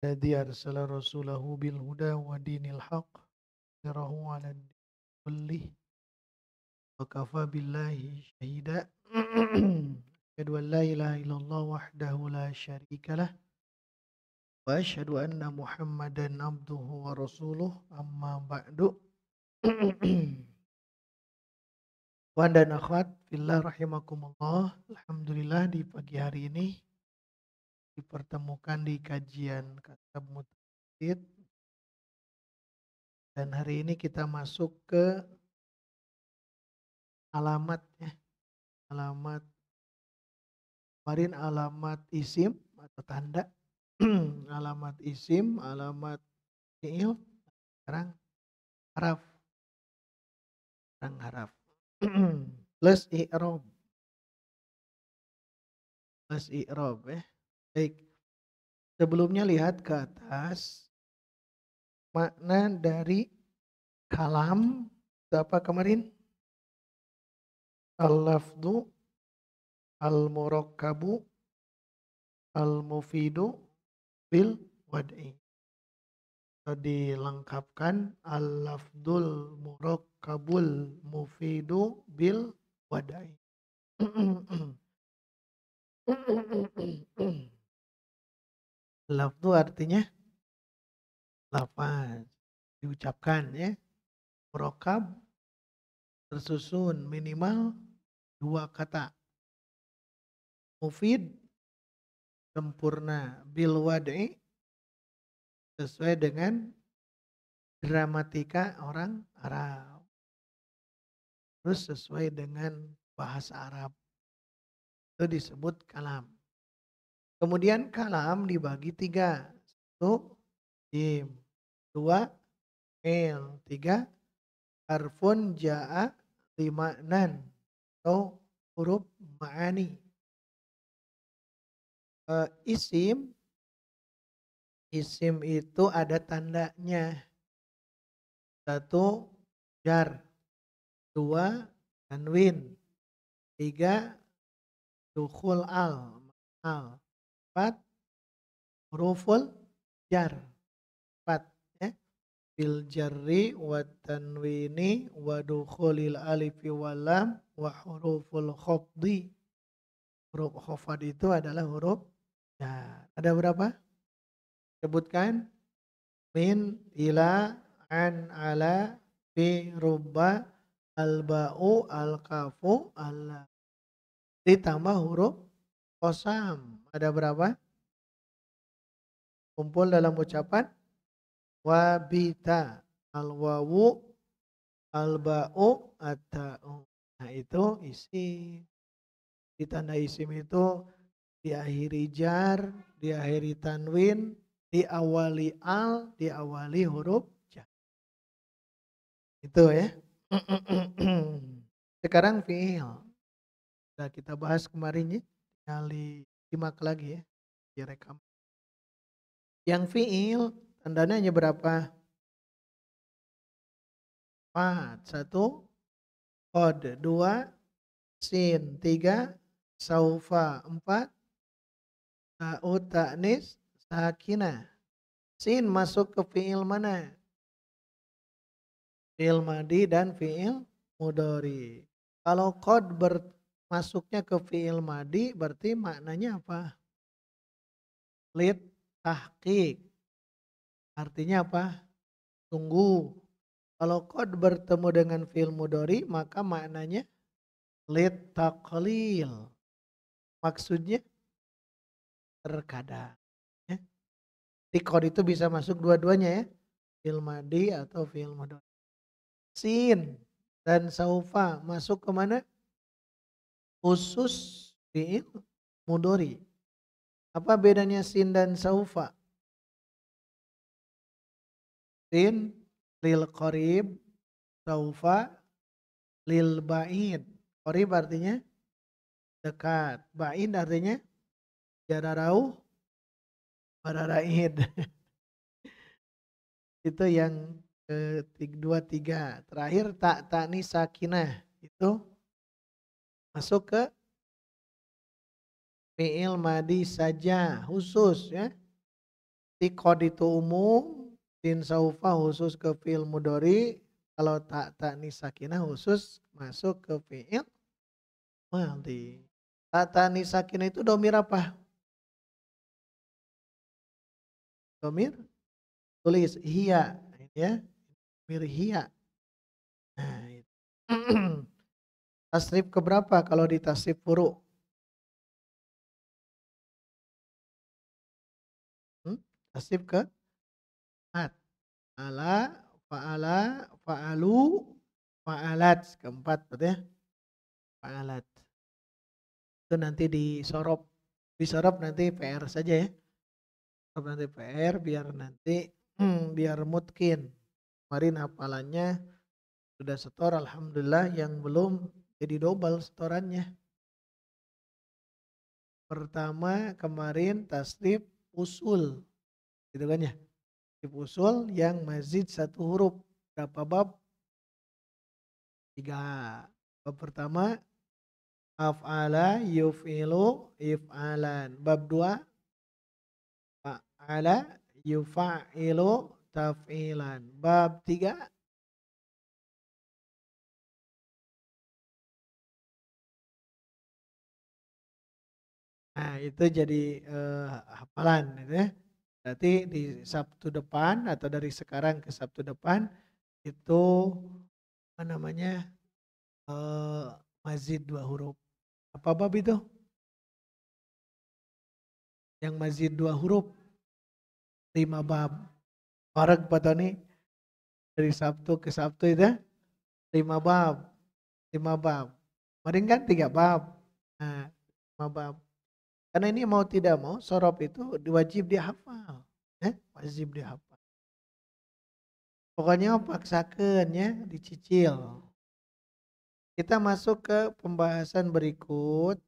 الذي أرسل رسوله بالهدى ودين الحق ليظهره على الدين كله وكفى بالله شهيدا أشهد أن لا إله إلا الله وحده لا شريك له وأشهد أن محمدا عبده ورسوله أما بعد Wan dan akhwat fillah rahimakumullah. Alhamdulillah di pagi hari ini dipertemukan di kajian Kitab Mutawalid, dan hari ini kita masuk ke alamat ya. Alamat kemarin alamat isim atau tanda. Alamat isim, alamat fi'il, sekarang haraf, sekarang haraf. Plus i'rob, plus i'rob ya. Baik, sebelumnya lihat ke atas makna dari kalam itu apa kemarin? Al-lafdu, al-murakkabu, al-mufidu, bil wad'i. Dilengkapkan al-lafdul murakkabul mufidu bil wad'i. Lafdu artinya lafaz, diucapkan ya. Murakkab tersusun minimal dua kata. Mufid sempurna, bil wad'i sesuai dengan gramatika orang Arab. Terus sesuai dengan bahasa Arab. Itu disebut kalam. Kemudian kalam dibagi tiga. Satu, jim. Dua, mil. Tiga, harfun ja'a lima'nan. Atau huruf ma'ani. Isim. Isim itu ada tandanya. Satu, jar. Dua, tanwin. Tiga, dukhul al. Empat, huruful jar. Empat ya. Bil jarri wa tanwini wa dukhulil alifi walam wa huruful khafdi. Huruf khafad itu adalah huruf jar. Ada berapa? Sebutkan. Min, ila, an, ala, fi, rubba, al-ba'u, al-kafu, Allah. Ditambah huruf qasam. Ada berapa? Kumpul dalam ucapan wabita, al-wawu, al-ba'u, at-ta'u. Nah itu isim. Ditanda isim itu diakhiri jar, diakhiri tanwin, diawali al, diawali huruf jar. Itu ya. Sekarang fi'il. Sudah kita bahas kemarin ya. Kali simak lagi ya. Direkam. Yang fi'il tandanya hanya berapa? 4. 1 qad, 2 sin, 3 saufa, 4 ta'ud ta'nis sakinah. Sin masuk ke fi'il mana? Fi'il madi dan fi'il mudhari. Kalau qad masuknya ke fi'il madi berarti maknanya apa? Lid tahqiq. Artinya apa? Tunggu. Kalau qad bertemu dengan fi'il mudhari maka maknanya lid taqlil. Maksudnya terkadang. Ya. Di qad itu bisa masuk dua-duanya ya. Fi'il madi atau fi'il mudhari. Sin dan saufa masuk ke mana? Khusus fi'il mudhari. Apa bedanya sin dan saufa? Sin lil qarib, saufa lil ba'id. Qarib artinya dekat, ba'id artinya jararauh, bararaid. Itu yang kedua tiga. Terakhir tak ta'ni sakinah itu masuk ke fi'il madi saja khusus ya. Qad itu umum, sin saufa khusus ke fi'il mudhari, kalau ta'nis sakinah khusus masuk ke fi'il madhi. Ta'nis sakinah itu domir apa? Domir tulis hiya ya. Domir hiya. Nah, itu. Tasrif keberapa kalau di tasrif furu'? Tasrif ke empat. Ala, fa'ala, fa'alu, fa'alat. Keempat berarti ya. Fa'alat. Itu nanti disorop. Disorop nanti PR saja ya. Sorop nanti PR biar nanti biar mungkin. Kemarin hafalannya sudah setor alhamdulillah, yang belum jadi double setorannya. Pertama kemarin tasrif usul. Gitu kan ya. Tasrif usul yang mazid satu huruf. Berapa bab? 3. Bab pertama af'ala yuf'ilu if'alan. Bab 2 fa'ala yufa'ilu taf'ilan. Bab 3 nah itu jadi hafalan gitu ya. Berarti di Sabtu depan atau dari sekarang ke Sabtu depan itu apa namanya mazid 2 huruf. Apa bab itu? Yang mazid 2 huruf 5 bab. Farag Patani dari Sabtu ke Sabtu itu 5 bab. 5 bab. Kemarin kan 3 bab. Nah, 5 bab. Karena ini mau tidak mau sorop itu wajib dihafal. Wajib dihafal. Pokoknya paksakan ya, dicicil. Kita masuk ke pembahasan berikut,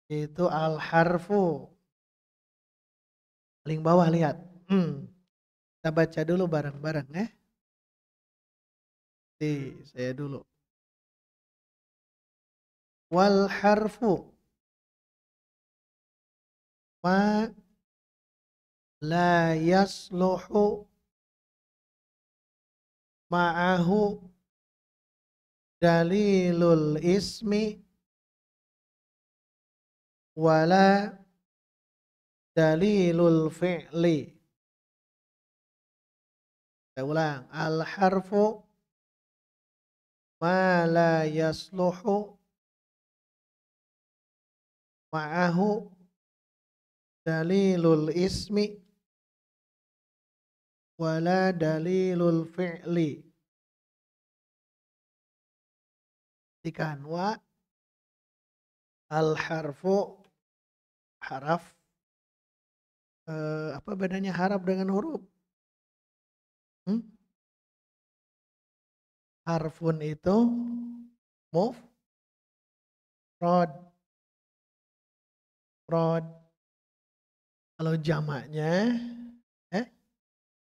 yaitu al-harfu. Paling bawah lihat. Kita baca dulu bareng-bareng ya. Saya dulu. Wal harfu ma la yasluhu ma'ahu dalilul ismi wala dalilul fi'li. Saya ulang. Al harfu ma la yasluhu ma'ahu dalilul ismi wala dalilul fi'li. Ikan wa al harfu haraf. Apa bedanya haraf dengan huruf? Harfun itu mufrad. Kalau jamaknya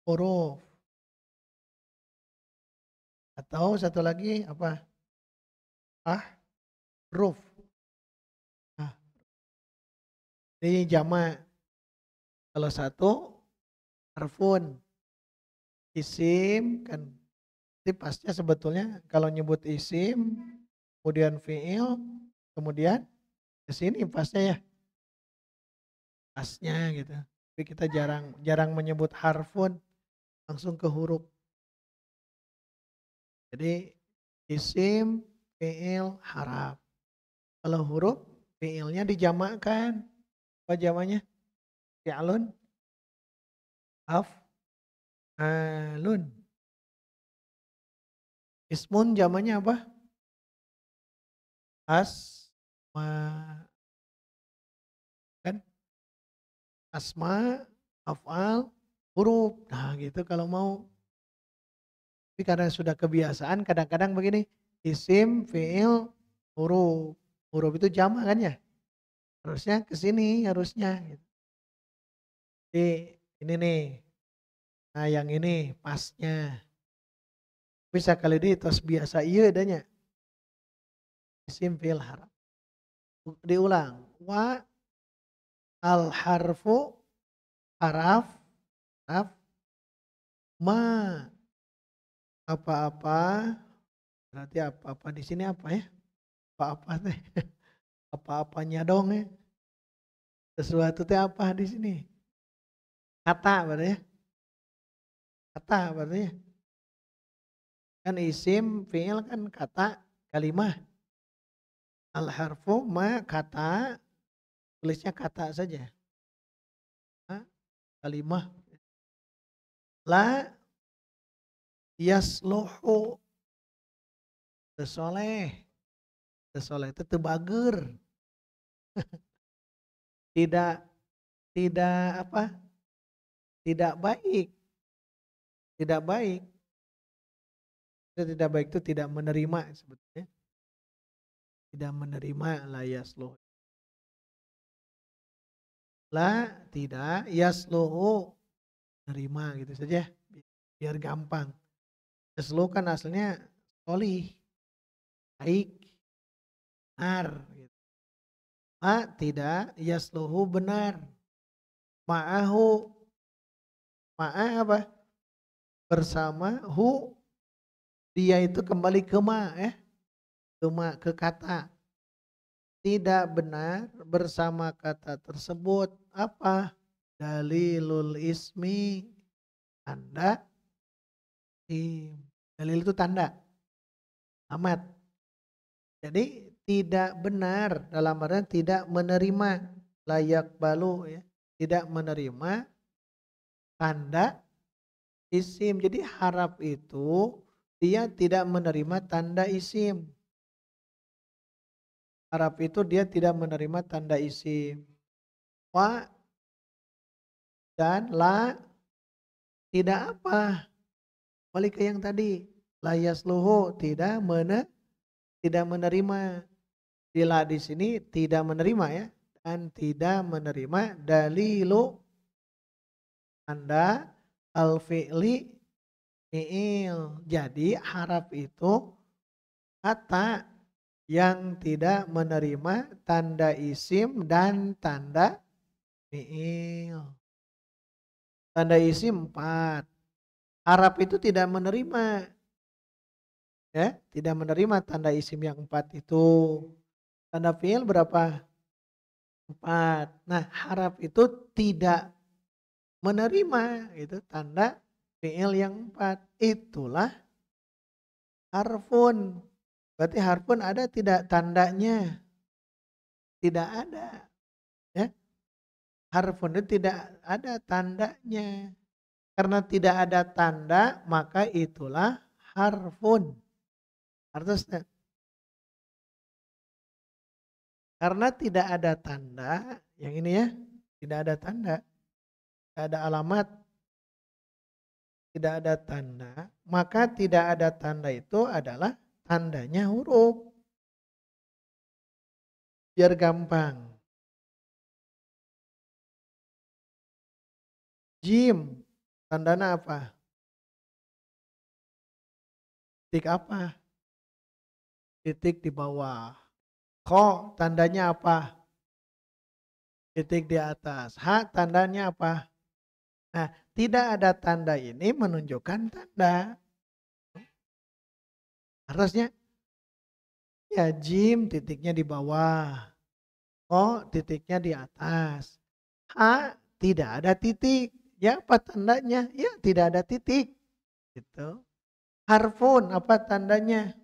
huruf. Atau satu lagi apa? Ahruf. Nah, ini jamak. Kalau satu harfun. Isim kan pasnya sebetulnya kalau nyebut isim kemudian fi'il kemudian ke sini pasnya ya. Pasnya gitu. Tapi kita jarang menyebut harfun, langsung ke huruf. Jadi isim, fi'il, haraf. Kalau huruf, fi'ilnya dijamakkan. Apa jamaknya? Fi'lun, af'alun. Ismun jamaknya apa? Asma. Kan? Asma, af'al, huruf. Nah gitu kalau mau. Tapi karena sudah kebiasaan kadang-kadang begini. Isim, fi'il, huruf. Huruf itu jamak kan ya? Harusnya ke sini harusnya. Gitu. Jadi ini nih. Nah yang ini pasnya. Bisa kali ini tos biasa iya adanya. Isim fi'il haraf. Diulang. Wa al harfu haraf Kaf ma apa-apa, berarti apa-apa di sini apa ya? Apa-apa teh? Apa-apanya dong ya? Sesuatu teh apa di sini? Kata berarti ya? Kata berarti ya? Kan isim, fi'il kan kata, kalimah. Al harfu ma kata, tulisnya kata saja. Ma, kalimah. La yasluhu, tesoleh. Tesoleh itu tebager. Tidak, tidak apa? Tidak baik. Tidak baik. Itu tidak baik itu tidak menerima sebetulnya. Tidak menerima la yasluhu. La tidak yasluhu, nerima gitu saja biar gampang. Yasluhu kan aslinya solih, baik, benar gitu. Ma tidak yasluhu benar. Ma'ahu, ma'a apa? Bersama hu, dia itu kembali ke ma ya. Ke ma, ke kata. Tidak benar bersama kata tersebut. Apa? Dalilul ismi, tanda isim. Dalil itu tanda. Amat. Jadi tidak benar dalam artian tidak menerima, layak balu ya. Tidak menerima tanda isim. Jadi harap itu dia tidak menerima tanda isim. Harap itu dia tidak menerima tanda isim. Wa dan la tidak apa? Balik ke yang tadi. La yasluhu tidak menerima. Bila di sini tidak menerima ya. Dan tidak menerima dalilu tanda al-fi'li fi'il. Jadi harap itu kata yang tidak menerima tanda isim dan tanda fi'il. Tanda isim 4. Harap itu tidak menerima. Ya, tidak menerima tanda isim yang 4 itu. Tanda fi'il berapa? 4. Nah, harap itu tidak menerima itu tanda fi'il yang 4. Itulah harfun. Berarti harfun ada tidak tandanya? Tidak ada. Ya. Harfun itu tidak ada tandanya. Karena tidak ada tanda, maka itulah harfun. Artinya karena tidak ada tanda, yang ini ya, tidak ada tanda, tidak ada alamat, tidak ada tanda, maka tidak ada tanda itu adalah tandanya huruf. Biar gampang. Jim, tandanya apa? Titik apa? Titik di bawah. Ko, tandanya apa? Titik di atas. Ha, tandanya apa? Nah, tidak ada tanda ini menunjukkan tanda. Harusnya ya jim titiknya di bawah. O titiknya di atas. H tidak ada titik. Ya apa tandanya? Ya tidak ada titik. Gitu. Harfun apa tandanya?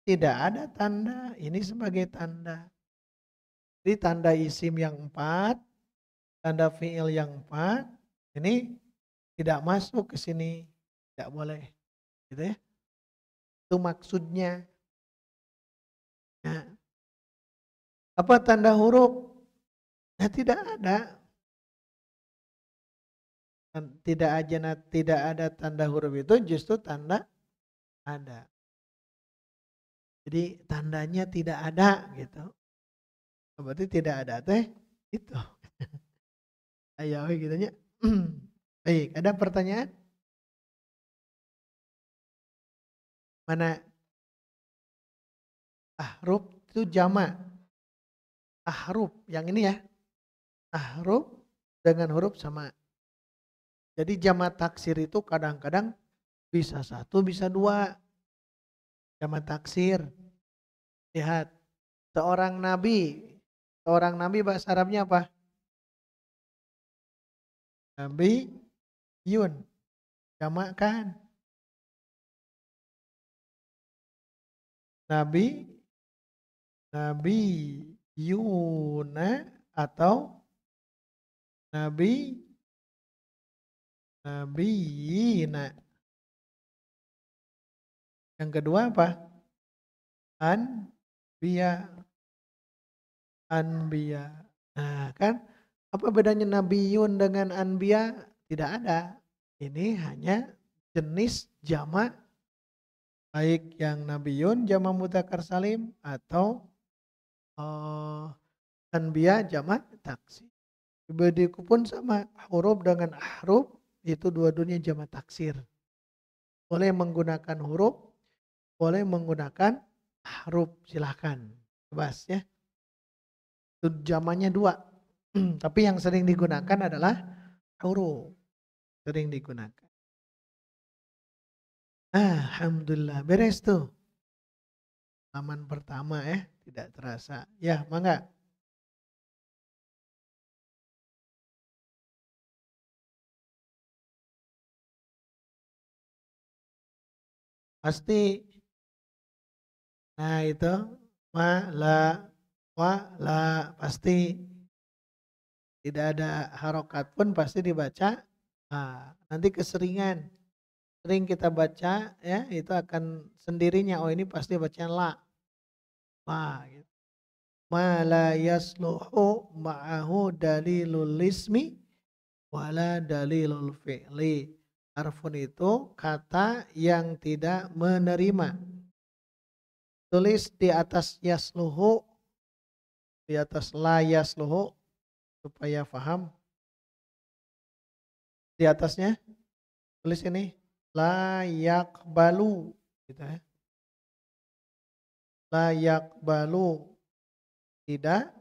Tidak ada tanda. Ini sebagai tanda. Jadi tanda isim yang 4, tanda fiil yang 4, ini tidak masuk ke sini. Tidak boleh. Gitu ya. Itu maksudnya. Nah, apa tanda huruf? Nah, tidak ada. Tidak ada tanda huruf itu justru tanda ada. Jadi tandanya tidak ada gitu. Berarti tidak ada teh itu. Ayo gitu nya. Baik, ada pertanyaan? Mana ahruf itu jamak. Ahruf yang ini ya. Ahruf dengan huruf sama. Jadi jamak taksir itu kadang-kadang bisa satu, bisa dua. Jamak taksir. Lihat, seorang nabi bahasa Arabnya apa? Nabi Yun. Jamak kan? Nabi, Nabi Yuna atau Nabi Nabiyina. Yang kedua apa? Anbiya. Anbiya. Nah kan, apa bedanya Nabiyun dengan Anbiya? Tidak ada. Ini hanya jenis jamak, baik yang Nabiyun jamak mudzakkar salim atau Anbiya jamak taksir. Ibadiku pun sama, huruf dengan ahruf itu dua-duanya jamak taksir. Boleh menggunakan huruf, boleh menggunakan huruf, silahkan. Bebas ya. Itu jamaknya dua. Tapi yang sering digunakan adalah huruf. Sering digunakan. Alhamdulillah, beres tuh. Halaman pertama ya, tidak terasa. Ya, mangga. Pasti. Nah itu, ma, la, pasti. Tidak ada harokat pun pasti dibaca. Nah, nanti keseringan. Sering kita baca ya, itu akan sendirinya. Oh ini pasti bacaan la. Ma, gitu. Ma la yasluhu ma'ahu dalilul ismi wala dalilul fi'li. Harfun itu kata yang tidak menerima. Tulis di atas yasluhu, di atas la yasluhu supaya paham. Di atasnya tulis ini la yakbalu gitu ya. La yakbalu, tidak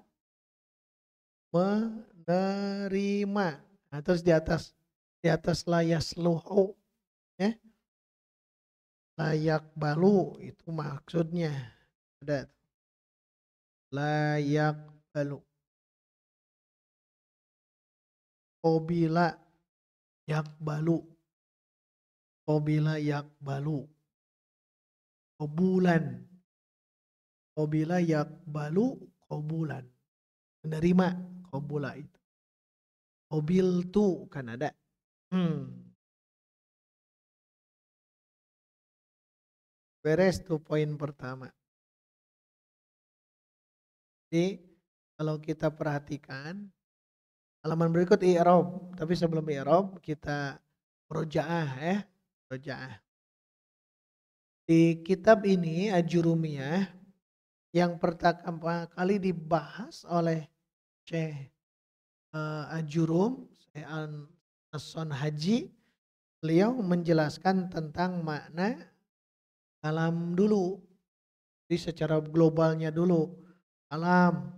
menerima. Nah, terus di atas la yasluhu ya. Layak balu itu maksudnya ada layak balu. Obila yak balu. Obila yak balu. Kobulan. Obila yak balu kobulan. Menerima kobula itu. Obil tu kan ada. Beres tuh poin pertama. Jadi kalau kita perhatikan halaman berikut i'rab, tapi sebelum i'rab kita murojaah ya, murojaah. Di kitab ini Ajurumiyah yang pertama kali dibahas oleh Syekh Ajurum, Syekh An-Nasson Haji, beliau menjelaskan tentang makna kalam dulu. Jadi secara globalnya dulu. Kalam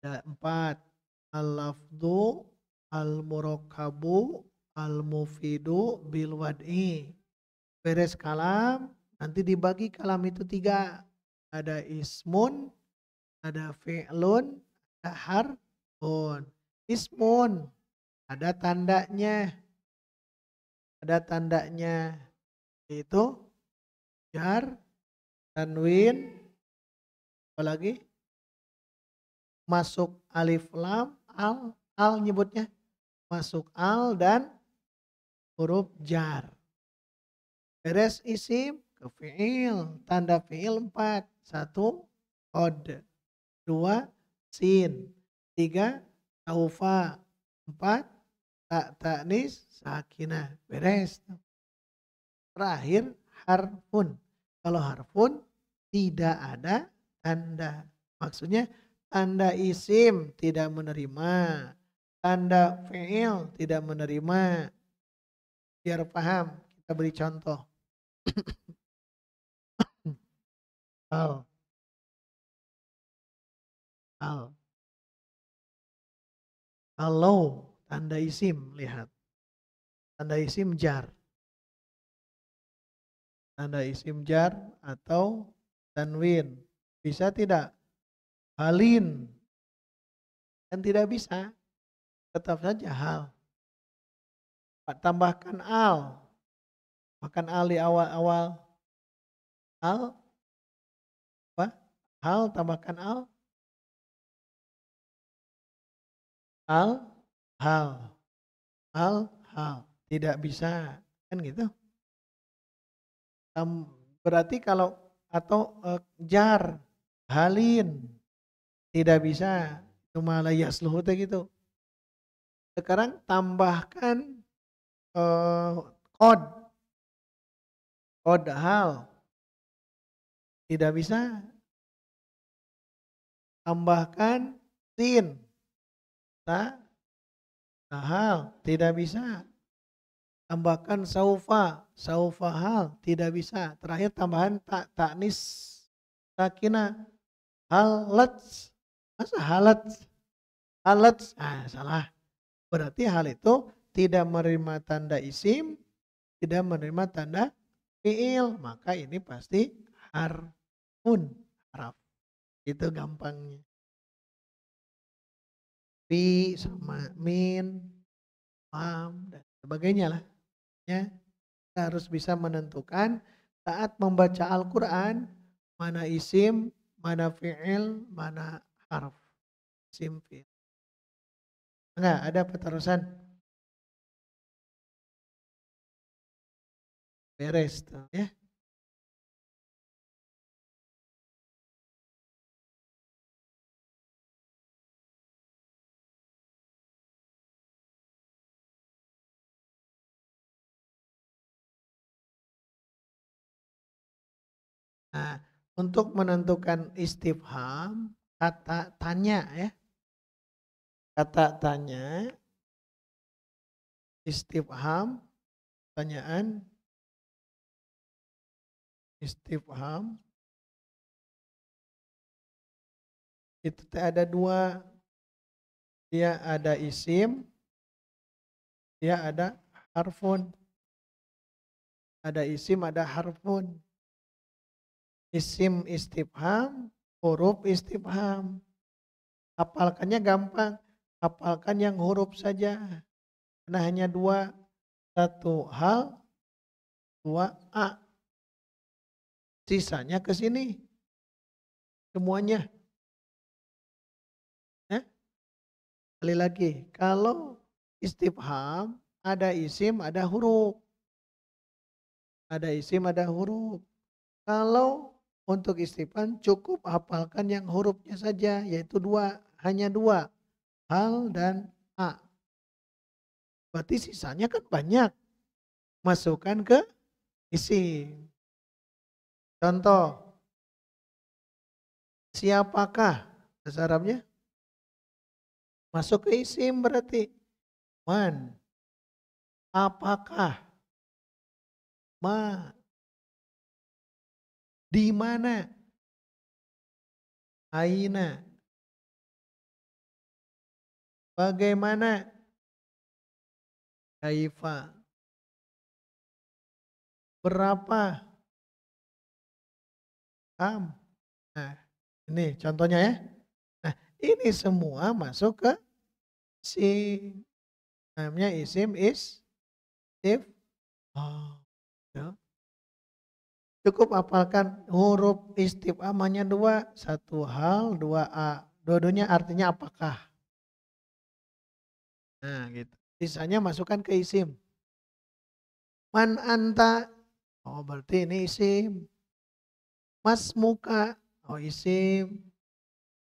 ada 4. Al-lafdu, al-murakabu, al-mufidu, bil-wad'i. Beres kalam, nanti dibagi kalam itu 3. Ada ismun, ada fi'lun, ada harfun. Ismun, ada tandanya. Ada tandanya. Itu jar, tanwin, apalagi masuk alif lam, al nyebutnya. Masuk al dan huruf jar. Beres isim ke fi'il. Tanda fi'il 4. 1 qad. 2 sin. 3 taufa. 4 tak taknis sakinah. Beres. Terakhir harfun. Kalau harfun tidak ada tanda. Maksudnya tanda isim tidak menerima. Tanda fi'il tidak menerima. Biar paham, kita beri contoh. Al, al. Kalau tanda isim, lihat. Tanda isim jar. Tanda isim jar atau tanwin. Bisa tidak? Halin. Kan tidak bisa. Tetap saja hal. Tambahkan al. Bahkan al di awal-awal. Al. Apa? Hal tambahkan al. Al. Hal. Al. Hal. Tidak bisa. Kan gitu. Berarti kalau atau jar. Halin. Tidak bisa. Itu malah yasluhu gitu. Sekarang tambahkan kod. Kod hal. Tidak bisa. Tambahkan sin. Hal. Tidak bisa. Tambahkan saufa. Saufa hal. Tidak bisa. Terakhir tambahan taknis sakinah. Halats. Masa halats? Halats. Salah. Berarti hal itu tidak menerima tanda isim. Tidak menerima tanda fi'il. Maka ini pasti harfun. Haraf. Itu gampangnya. Fi sama min, lam, dan sebagainya lah. Ya, kita harus bisa menentukan saat membaca Al-Quran mana isim, mana fi'il, mana harf. Isim fi'il. Enggak, ada peterusan. Beres tuh ya. Nah, untuk menentukan istifham, kata tanya ya. Kata tanya, istifham, pertanyaan, istifham, itu ada dua. Dia ada isim, dia ada harfun. Ada isim, ada harfun. Isim istifham, huruf istifham. Hafalkannya gampang. Hafalkan yang huruf saja. Karena hanya dua. Satu hal, dua a. Sisanya ke sini. Semuanya. Ya. Sekali lagi. Kalau istifham, ada isim, ada huruf. Ada isim, ada huruf. Kalau untuk istifham cukup hafalkan yang hurufnya saja. Yaitu dua. Hanya dua. Hal dan a. Berarti sisanya kan banyak. Masukkan ke isim. Contoh. Siapakah? Bahasa Arabnya. Masuk ke isim berarti. Man. Apakah? Ma. Di mana? Aina. Bagaimana? Kaifa. Berapa? Kam. Nah, ini contohnya ya. Nah, ini semua masuk ke isim. Namanya isim istif. Oh, ya. Cukup hafalkan huruf istifham hanya dua. Satu hal, dua a. Dua-duanya artinya apakah. Nah gitu. Sisanya masukkan ke isim. Man anta. Oh berarti ini isim. Mas muka. Oh isim.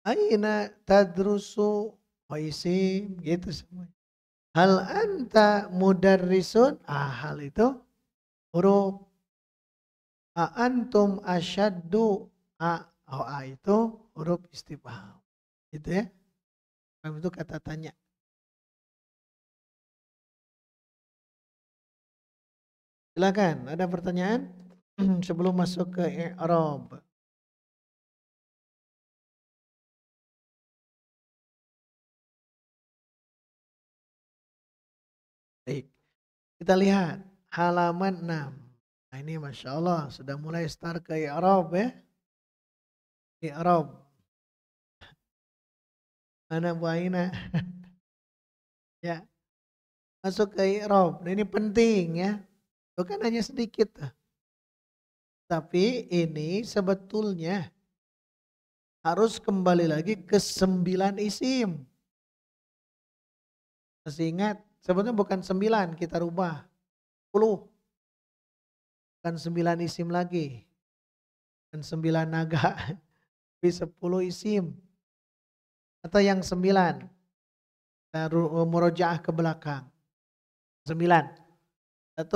Aina tadrusu. Oh isim. Gitu semua. Hal anta mudarrisun. Hal itu huruf. Antum asyaddu. Oh itu huruf istifham. Gitu ya. Itu kata tanya. Silakan, ada pertanyaan sebelum masuk ke i'rab. Baik. Kita lihat halaman 6. Nah ini Masya Allah sudah mulai start ke i'rab ya. I'rab. Mana Bu Aina? Ya, masuk ke i'rab. Nah, ini penting ya. Itu kan hanya sedikit. Tapi ini sebetulnya harus kembali lagi ke 9 isim. Masih ingat? Sebetulnya bukan 9, kita rubah. 10. Bukan 9 isim lagi. Bukan 9 naga. Tapi 10 isim. Atau yang 9. Murojaah ke belakang. 9. 1.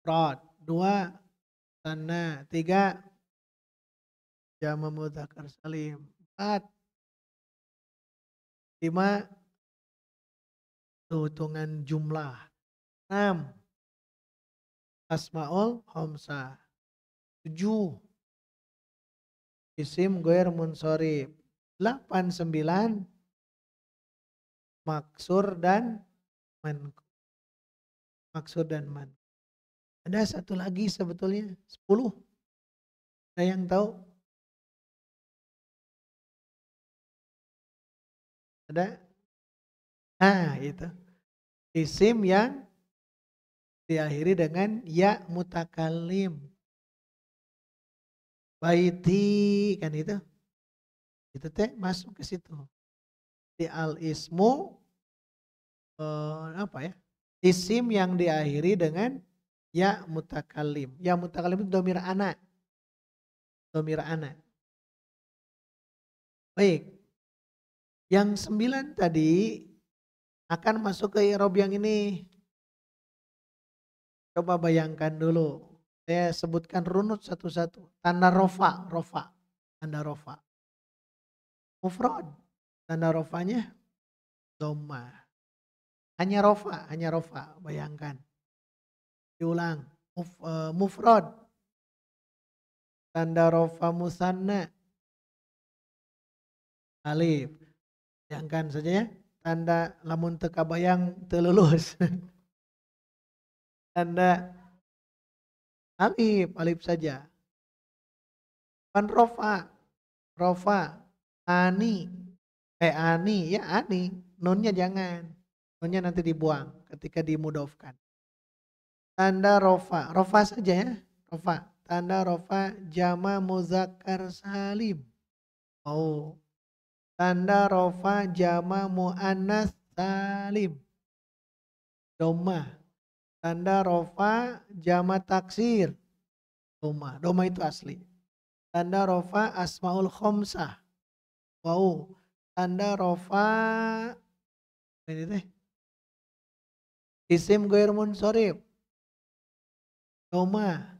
Rod. 2. Tanna. 3. Jama mudzakkar salim. 4. 5. Hitungan jumlah. 6. Asmaul khamsah. 7. Isim ghair munsharif. 8, 9. Maksur dan manqus. Maksur dan manqus. Ada satu lagi sebetulnya 10. Ada yang tahu? Ada? Nah itu. Isim yang diakhiri dengan ya mutakallim. Baiti kan itu. Itu teh masuk ke situ. Di al ismu apa ya? Isim yang diakhiri dengan ya mutakallim. Ya mutakallim itu domir ana. Domir ana. Baik. Yang 9 tadi akan masuk ke i'rab yang ini. Coba bayangkan dulu. Saya sebutkan runut satu-satu. Tanda rofa, rofa. Tanda rofa. Mufrad. Tanda rofanya dhamma. Hanya rofa. Bayangkan. Diulang. Mufrad. Tanda rofa musanna. Alif. Bayangkan saja ya. Tanda lamun teka bayang telulus. Tanda alif saja. Pan rofa, ani, ya ani, nunnya jangan, nunnya nanti dibuang ketika dimudofkan. Tanda rofa saja ya, rofa, tanda rofa jama muzakkar salim. Oh, tanda rofa jama muannas salim. Doma, tanda rofa jama taksir. Doma itu asli. Tanda rofa asmaul khamsah. Wow. Tanda rofa ini teh. Isim ghair munsharif. Doma.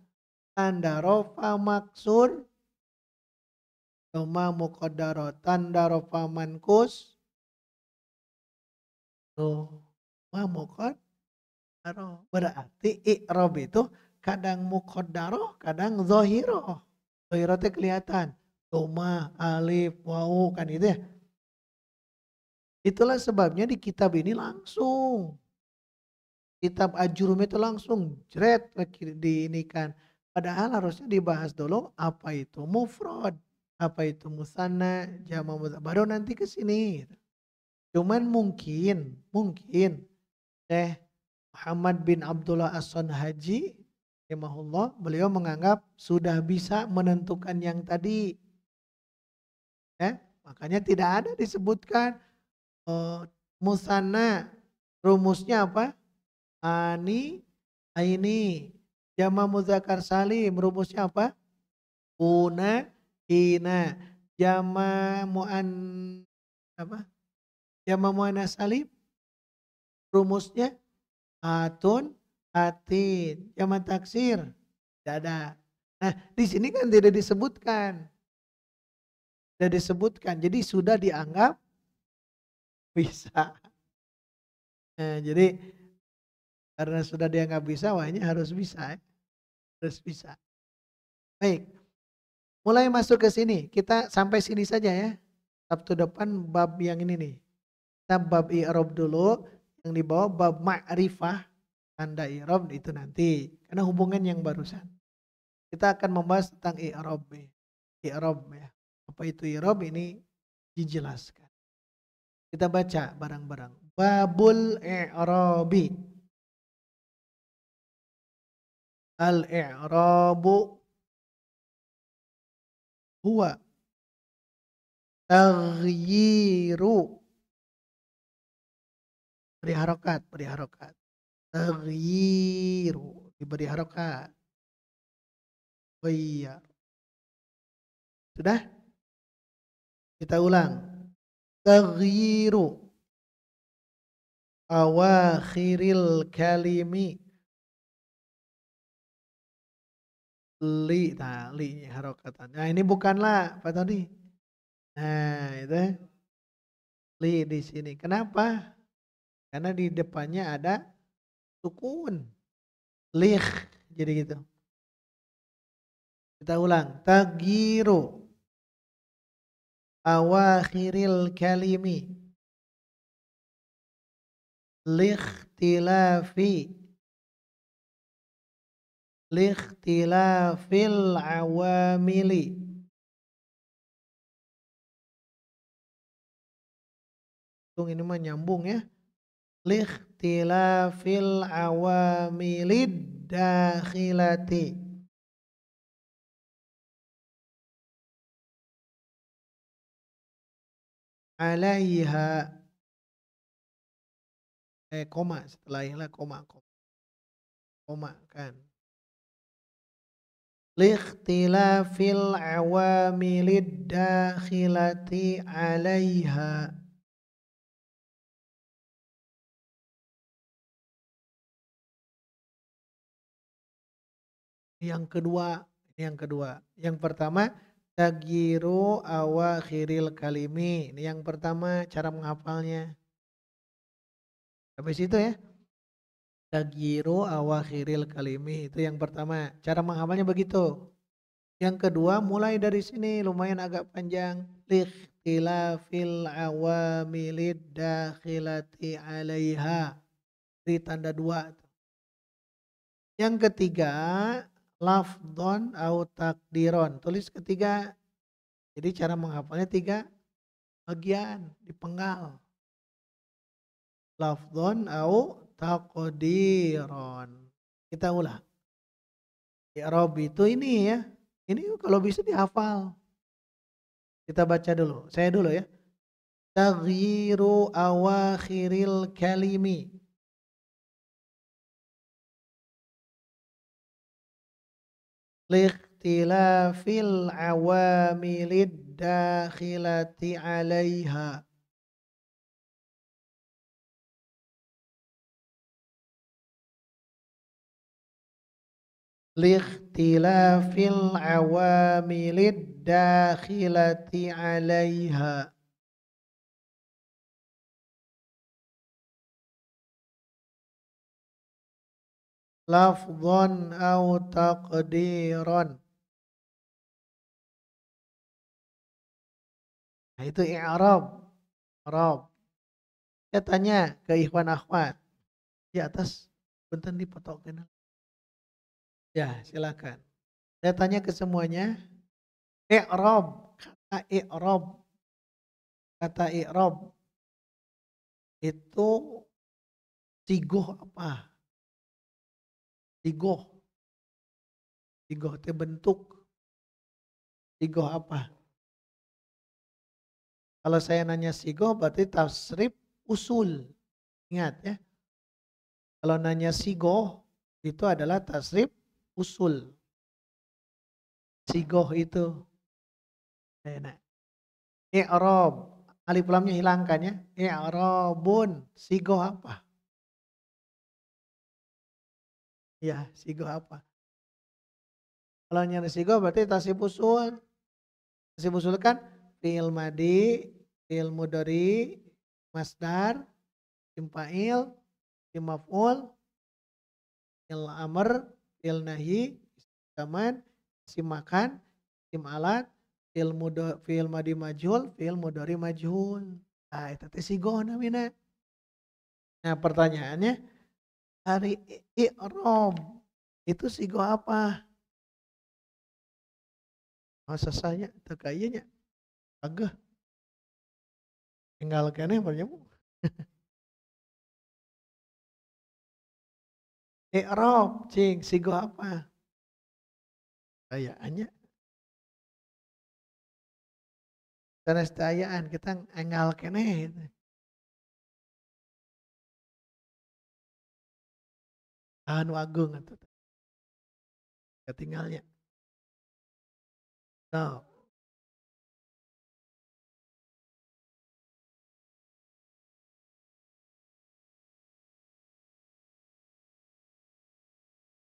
Tanda rofa maksur. Doma muqaddaro. Tanda rofa mankus. Doma muqaddaro. Berarti i'rab itu kadang muqaddaro, kadang zahiro. Zahiro teh kelihatan. Doma, alif, wawu kan itu ya. Itulah sebabnya di kitab ini langsung. Kitab Ajurum itu langsung jret diinikan. Padahal harusnya dibahas dulu apa itu mufrad, apa itu musanna, jama mudzakkar. Baru nanti ke sini. Cuman mungkin Syekh Muhammad bin Abdullah As-Sonhaji rahimahullah, beliau menganggap sudah bisa menentukan yang tadi. Ya, makanya tidak ada disebutkan musanna, rumusnya apa? Ani, aini, jama muzakkar salim, rumusnya apa? Una, ina, jama muan apa? Jama muannas salim, rumusnya atun, atin, jama taksir, tidak ada. Nah, di sini kan tidak disebutkan. Tidak disebutkan, jadi sudah dianggap bisa. Nah, jadi karena sudah dianggap bisa, wahnya harus bisa. Harus bisa. Baik, mulai masuk ke sini. Kita sampai sini saja ya. Sabtu depan bab yang ini nih. Kita bab i'rab dulu. Yang di bawah bab ma'rifah. tanda i'rab itu nanti karena hubungan yang barusan. Kita akan membahas tentang i'rab ya. I'rab ya. Apa itu i'rab ini dijelaskan. Kita baca bareng-bareng. Babul i'rabi. Al-i'rabu huwa taghyiru. Beri harokat, beri harokat. Taghyiru. Diberi harokat. Ghayyar. Sudah? Kita ulang. Taghyiru awakhiril kalimi. Nah, li harokatan. Nah, ini bukanlah Pak Tony. Nah, itu li di sini. Kenapa? Karena di depannya ada sukun. Lih. Jadi gitu. Kita ulang. Tagiru awakhiril kalimi. Likhtilafil awamili. Ini mah nyambung ya. Likhtilafil awamilid dakhilati. Alaiha. Koma setelahnya koma kan. Likhtilafil awamilid dakhilati alaiha. Yang kedua. Yang pertama tagyiru awakhiril kalimi. Ini yang pertama cara menghafalnya. Habis itu ya. Tagyiru awakhiril kalimi. Itu yang pertama. Cara menghafalnya begitu. Yang kedua mulai dari sini lumayan agak panjang. Likhtilafil awamilid dakhilati alaiha. Di tanda 2. Yang ketiga lafdhon au takdiron. Tulis ketiga. Jadi cara menghafalnya 3 bagian dipenggal. Lafdhon au takdiron. Kita ulang. I'rab itu ini ya. Ini kalau bisa dihafal. Kita baca dulu. Saya dulu ya. Taghyiru awakhiril kalimi. Likhtilafil awamilid dakhilati alaiha. Likhtilafil awamilid dakhilati alaiha. Lafdhon au taqdiron. Nah itu i'rab. I'rab. Saya tanya ke ikhwan akhwat. Di atas punten dipotongkeun. Ya, silakan. Saya tanya ke semuanya. I'rab, kata i'rab. Kata i'rab itu sigoh apa? Sigoh itu bentuk. Sigoh apa? Kalau saya nanya sigoh berarti tasrif usul. Ingat ya. Kalau nanya sigoh itu adalah tasrif usul. Sigoh itu. Nah. I'rab. Alif lamnya hilangkan ya. I'rabun. Sigoh apa? Ya, sigoh apa? Kalau nyari sigoh berarti tasrif usul. Tasrif usul kan fi'il madi, fi'il mudhari, masdar, isim fa'il, isim maf'ul, fi'il amr, fi'il nahi, isim zaman, isim makan, isim alat, fi'il madi majhul, fi'il mudhari majhul. Nah, itu teh sigoh namina. Nah, pertanyaannya Hari i'rob. Itu sigo apa? Masa saya teu ka ieu nya. Ageh. Tinggal keneh banyak. I'rob, cing, sigo apa? Kayaannya sanes teu ayaan kita enggal keneh gitu. Anu agung atuh katinggalnya. Sok.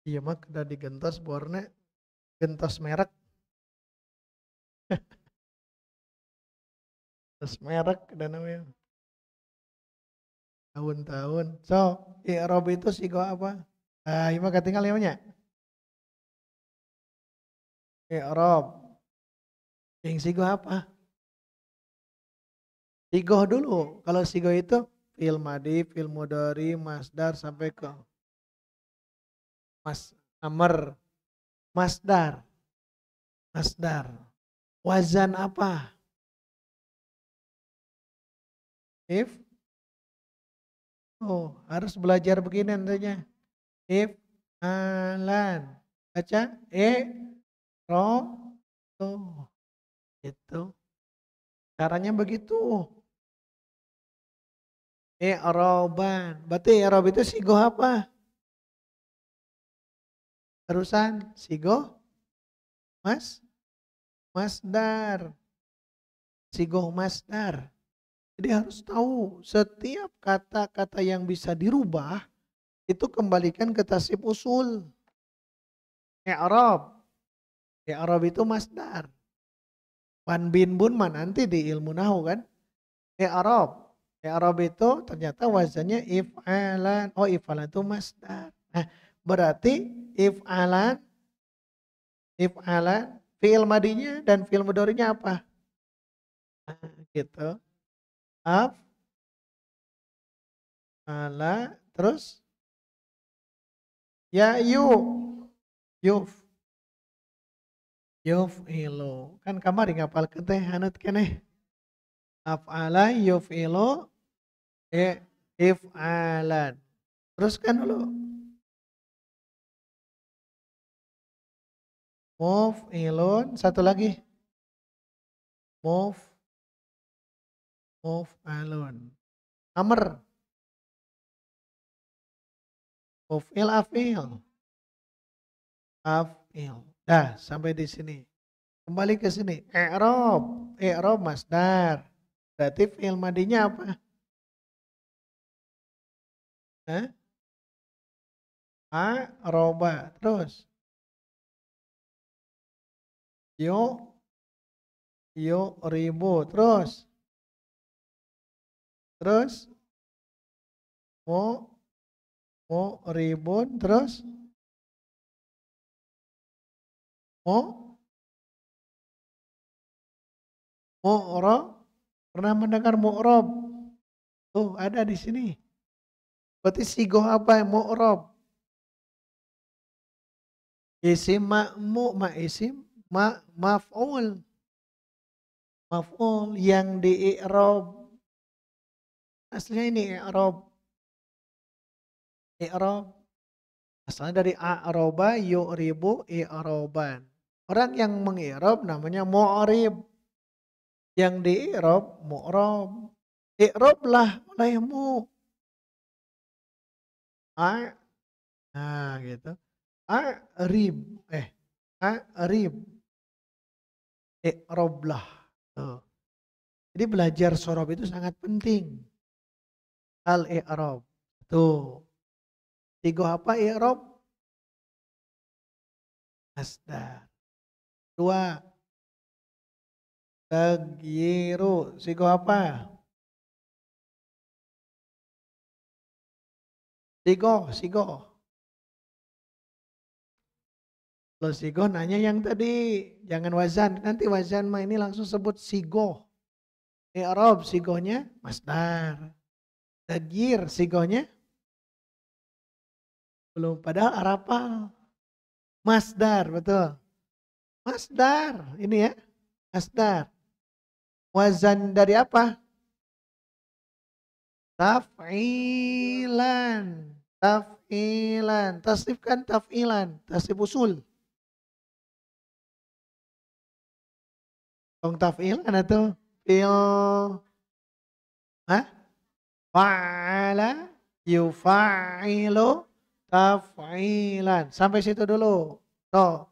Iya mah kudu digentos borna gentos merek, gentos merek dan namanya tahun-tahun. Sok, i'rob itu sigo apa? Ah, ieu mah katinggal ya nya. I'rob. Yang sigo apa? Sigoh dulu. Kalau sigo itu fi'il madi, fi'il mudhari, masdar sampai ke amr, masdar, masdar. Wazan apa? If, oh harus belajar begini nantinya. If, alan, baca, ro, tuh, itu. Caranya begitu. I'roban. Berarti i'rob itu sigoh apa? Terusan sigoh, masdar. Sigoh masdar. Jadi harus tahu setiap kata-kata yang bisa dirubah itu kembalikan ke tasrif usul. I'rob. I'rob itu masdar. Wan bin bun mah nanti di ilmu nahu kan. I'rob. I'rob itu ternyata wazannya if'alan. Oh if'alan itu masdar. Nah berarti if'alan, fi'il madinya dan fi'il mudhari'nya apa? Nah, gitu. Ala terus ya yuf'ilu kan kamari ngapalkeun teh haneut keneh af'ala yuf'ilu if'alan teruskan dulu muf'ilun satu lagi muf'alun amr muf'il af'il dah sampai di sini kembali ke sini i'rob masdar berarti fi'il madinya apa? Hah? Roba terus yuk ribu terus mau ribun terus mau rob pernah mendengar mu'rob tuh ada di sini berarti sigoh apa yang mu'rob isim isim maf'ul yang di i'rob aslinya ini i'rob asalnya dari a'roba yu'ribu i'roban orang yang mengi'rob namanya mu'rib yang di i'rob mu'rob i'rob lah olehmu nah gitu a'rib a'rib i'rob lah tuh. Jadi belajar sorob itu sangat penting al-i'rob tuh sigoh apa i'rob masdar dua tagyiru sigoh apa sigoh lo sigoh nanya yang tadi jangan wazan nanti wazan mah ini langsung sebut sigoh i'rob sigohnya masdar tagyir sigohnya Belum, padahal arafal. Masdar, betul. Masdar, ini ya, masdar. Wazan dari apa? Taf'ilan. Taf'ilan. Tasrif kan taf'ilan. Tasrif usul. Tong taf'ilan atau fil. Hah? Fa'ala yufa'ilu taf'ilan. Sampai situ dulu. Toh.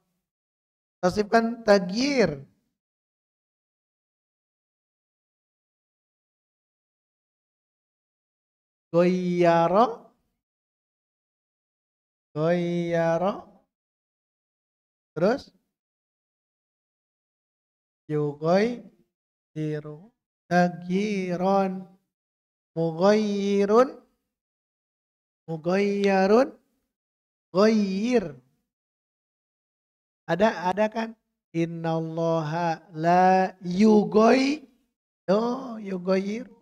Tasrif kan tagyir. Goyyaro. Goyyaro. Terus yugoyiru. Tagyiron. Mugoyirun. Mugoyarun. Goyir. Ada kan? Innallaha la yugoy. Oh, yugoyiru.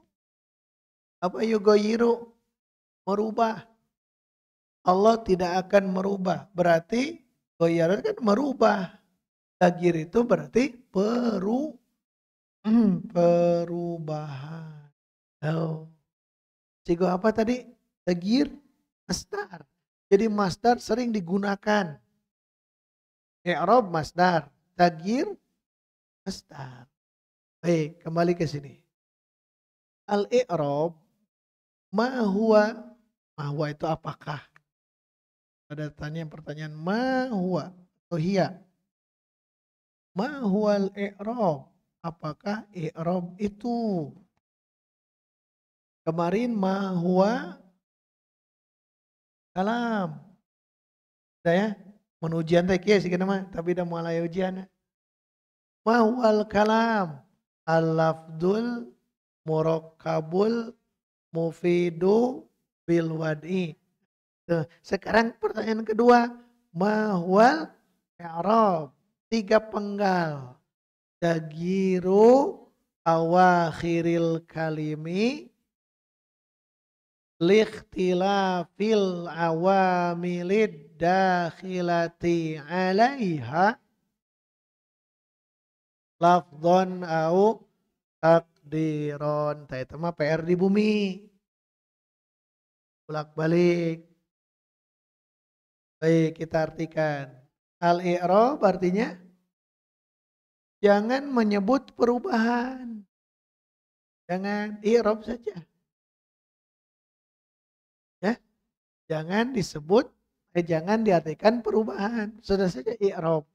Apa yugoyiru? Merubah. Allah tidak akan merubah. Berarti goyarun kan merubah. Tagir itu berarti perubahan. Oh. Sigo apa tadi? Tagir, masdar. Jadi masdar sering digunakan. I'rab masdar, tagir masdar. Baik, kembali ke sini. Al-i'rab ma huwa itu apakah? Ada pertanyaan ma huwa atau hiya. Ma huwal i'rab? Apakah i'rab itu? Kemarin ma huwa kalam. Saya menujian teh kieu sih mah, tapi udah mulai ujian. Ma huwal kalam? Al-lafdul murakkabul mufidu bil wad'i. Sekarang pertanyaan kedua, ma huwal i'rab? 3 penggal. Tagiru awakhiril kalimi likhtilafil awamilid dakhilati alaiha lafdhon au takdiron. Itu mah PR di bumi. Bolak balik. Baik, kita artikan. Al-i'rab artinya jangan menyebut perubahan. Jangan i'rab saja. Ya, jangan disebut, jangan diartikan perubahan. Sudah saja i'rab.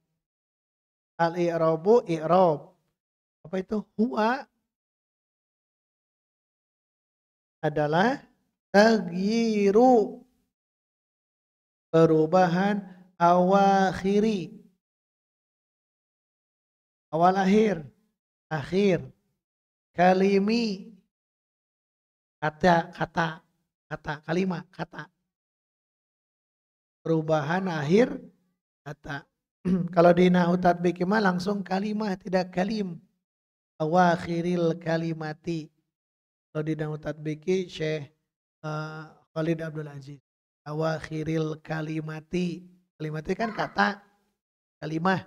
Al-i'rabu i'rab. Apa itu? Huwa adalah taghyiru, perubahan awakhiri. Awal akhir. Kalimi, kata, kalimat, kata. Perubahan akhir kata. Kalau di nahu tatbik mah langsung kalimah, tidak kalim. Awakhiril kalimati. Kalau di nahu tatbiki Syekh Khalid Abdul Aziz. Awakhiril kalimati. Kalimati kan kata, kalimah.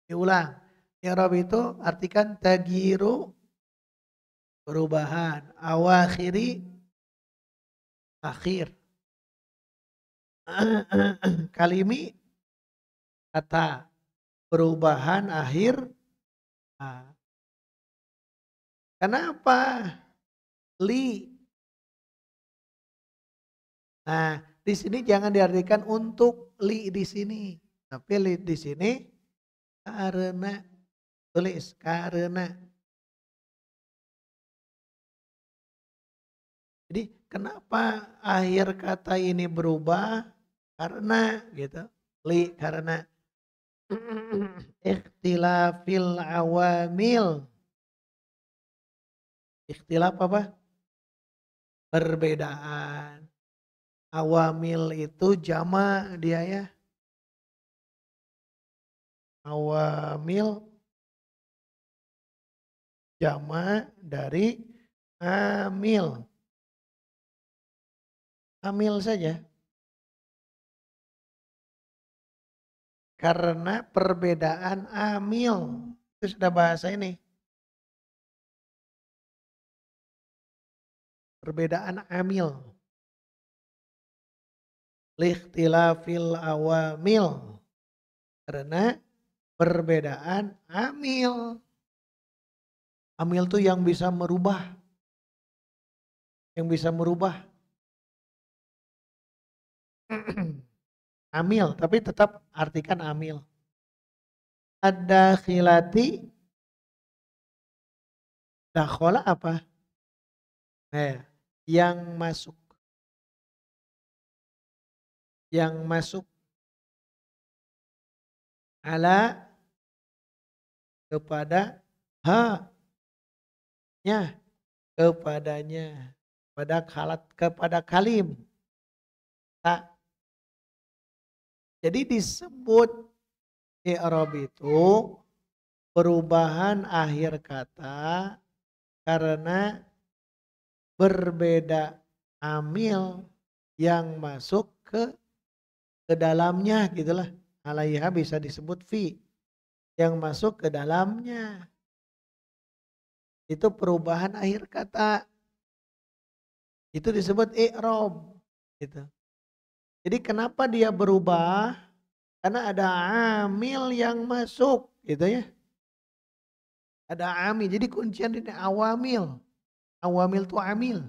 Diulang. I'rab itu artikan tagiru, perubahan. Awakhiri, akhir. Kalimi, kata. Perubahan akhir. Kenapa? Li. Nah, di sini jangan diartikan untuk li di sini. Tapi li di sini karena. Tulis karena. Jadi kenapa akhir kata ini berubah? Karena gitu. Li karena ikhtilafil awamil. Ikhtilaf apa? Perbedaan. Awamil itu jama dia ya. Awamil jama dari amil. Amil saja. karena perbedaan amil. Itu sudah bahasa ini. Perbedaan amil. Likhtilafil awamil. Karena perbedaan amil. Amil itu yang bisa merubah. Yang bisa merubah. Amil, tapi tetap artikan amil. Ada khilati. Dakhola apa? Yang masuk. Yang masuk. Ala kepada ha-nya. Kepadanya. Kepada kalim. Tak. Jadi disebut i'rab itu perubahan akhir kata karena berbeda amil yang masuk ke dalamnya gitulah. Alaiha bisa disebut fi yang masuk ke dalamnya. Itu perubahan akhir kata. Itu disebut i'rab gitu. Jadi kenapa dia berubah? Karena ada amil yang masuk gitu ya. Ada amil. Jadi kuncian ini awamil. Awamil itu amil.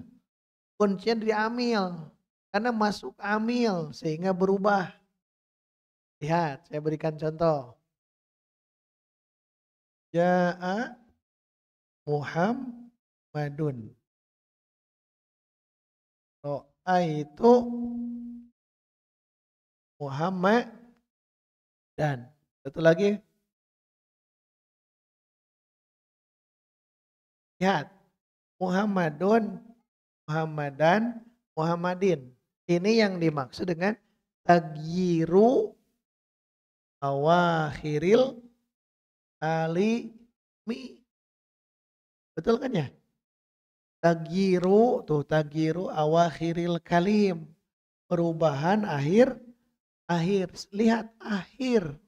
Kuncian di amil. Karena masuk amil sehingga berubah. Lihat, saya berikan contoh. Ja'a Muhammadun. Ro'a itu Muhammad dan satu lagi. Lihat. Muhammadun, Muhammadan, Muhammadin. Ini yang dimaksud dengan tagyiru awakhiril alimi. Betul kan ya? Tagyiru awakhiril kalim. Perubahan akhir. Lihat akhir.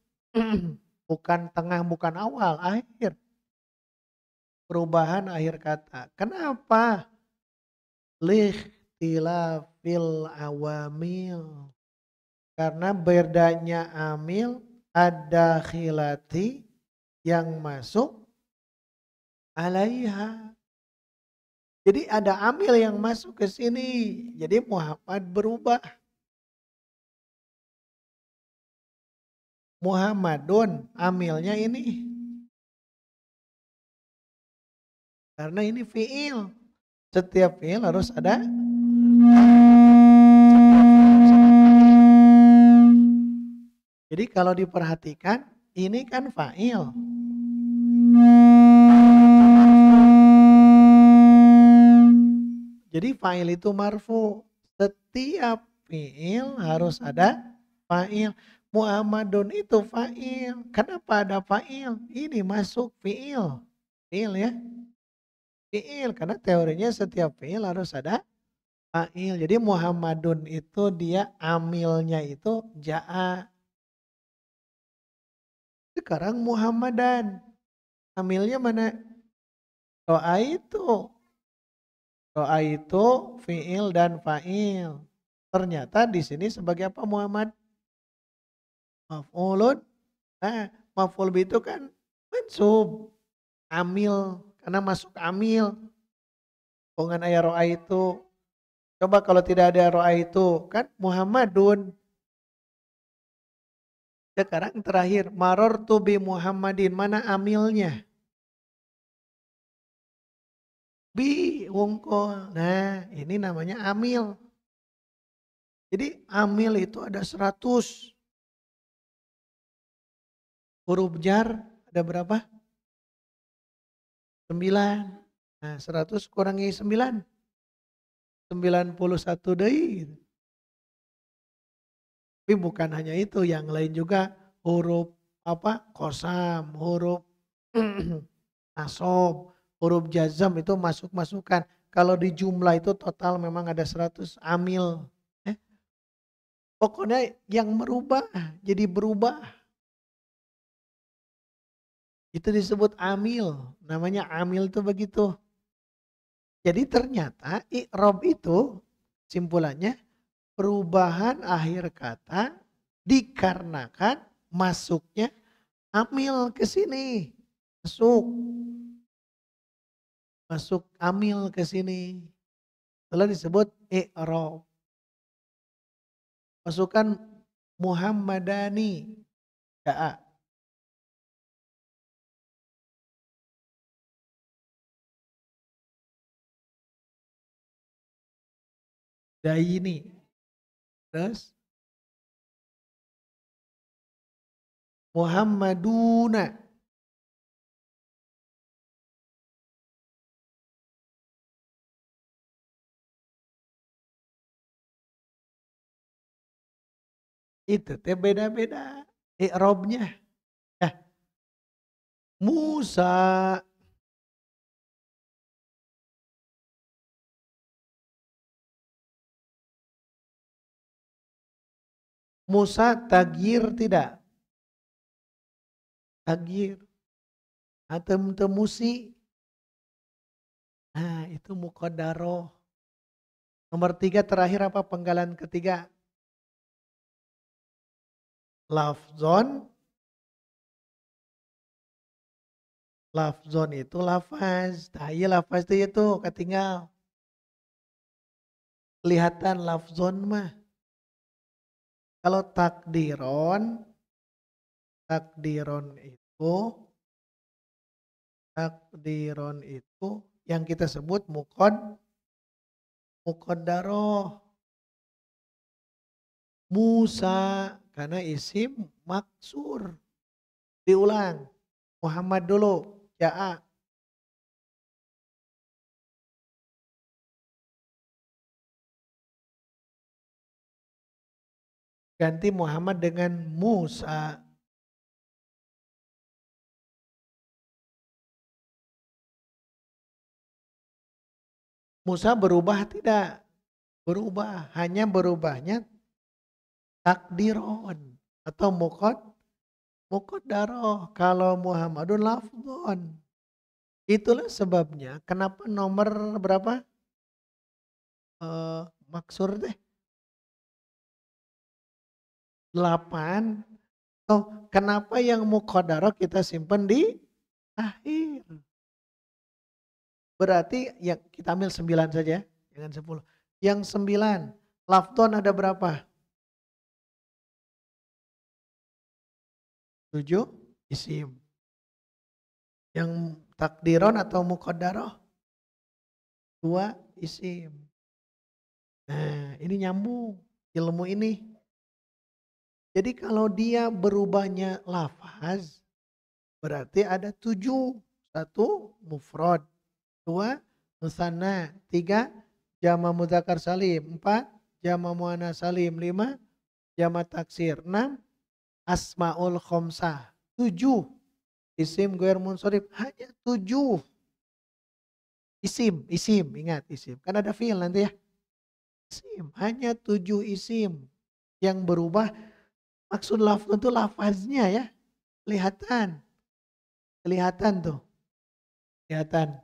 Bukan tengah, bukan awal, akhir. Perubahan akhir kata. Kenapa? Likhtilafil awamil. Karena bedanya amil ada khilati yang masuk alaiha. Jadi ada amil yang masuk ke sini. Jadi Muhammad berubah. Muhammadun amilnya ini. Karena ini fi'il. Setiap fi'il harus ada. Jadi kalau diperhatikan ini kan fa'il. Jadi fa'il itu marfu. Setiap fi'il harus ada fa'il. Muhammadun itu fa'il. Kenapa ada fa'il? Ini masuk fi'il. Fi'il ya. Fi'il. Karena teorinya setiap fi'il harus ada fa'il. Jadi Muhammadun itu dia amilnya itu ja'a. Sekarang Muhammadan. Amilnya mana? Ro'a itu. Ro'a itu fi'il dan fa'il. Ternyata di sini sebagai apa Muhammad? Maf'ulun. Nah, maf'ul itu kan mansub. Amil. Karena masuk amil. Bukan ayat ro'a itu. Coba kalau tidak ada ro'a itu. Kan Muhammadun. Sekarang terakhir. Marortu bi Muhammadin. Mana amilnya? Bi wungkul. Nah ini namanya amil. Jadi amil itu ada 100. Huruf jar ada berapa? 9. Nah 100 kurangi 9. 91 deui. Tapi bukan hanya itu, yang lain juga huruf apa? Qasam, huruf nasab, huruf jazam itu masuk-masukan. Kalau di jumlah itu total memang ada 100 amil. Pokoknya yang merubah jadi berubah. Itu disebut amil. Namanya amil itu begitu. Jadi ternyata i'rab itu simpulannya perubahan akhir kata dikarenakan masuknya amil ke sini. Masuk amil ke sini. Setelah disebut i'rab. Masukkan Muhammadani. Ya. Daini. Terus Muhammaduna. Itu teh beda-beda i'rabnya. Ya, Musa. Musa tagir tidak? Tagir. Atau temusi. Nah itu muqaddaroh. Nomor 3 terakhir apa penggalan ketiga? Lafzon. Lafzon itu lafaz. Nah iya lafaz itu ketinggal. Kelihatan lafzon mah. Kalau takdiron itu yang kita sebut muqaddaroh. Musa karena isim maksur. Diulang. Muhammad dulu. Ja'a. Ganti Muhammad dengan Musa. Musa berubah tidak? Berubah. Hanya berubahnya takdiron. Atau muqaddaroh. Kalau Muhammadun lafzon. Itulah sebabnya kenapa nomor berapa? Maksur deh. 8. Oh, kenapa yang muqaddaroh kita simpan di akhir? Berarti ya kita ambil 9 saja, jangan 10. Yang 9, lafdon ada berapa? 7 isim. Yang takdiron atau muqaddaroh? 2 isim. Nah ini nyambung ilmu ini. Jadi kalau dia berubahnya lafaz, berarti ada 7. 1 mufrad, 2 musanna, 3 jama mudzakkar salim, 4 jama muannats salim, 5 jama taksir, 6 asmaul khomsah, 7 isim ghair munsharif, hanya 7 isim, ingat isim. Kan ada fiil nanti ya. Isim, hanya 7 isim yang berubah. Maksud lafaz itu lafaznya ya. Kelihatan tuh. Kelihatan.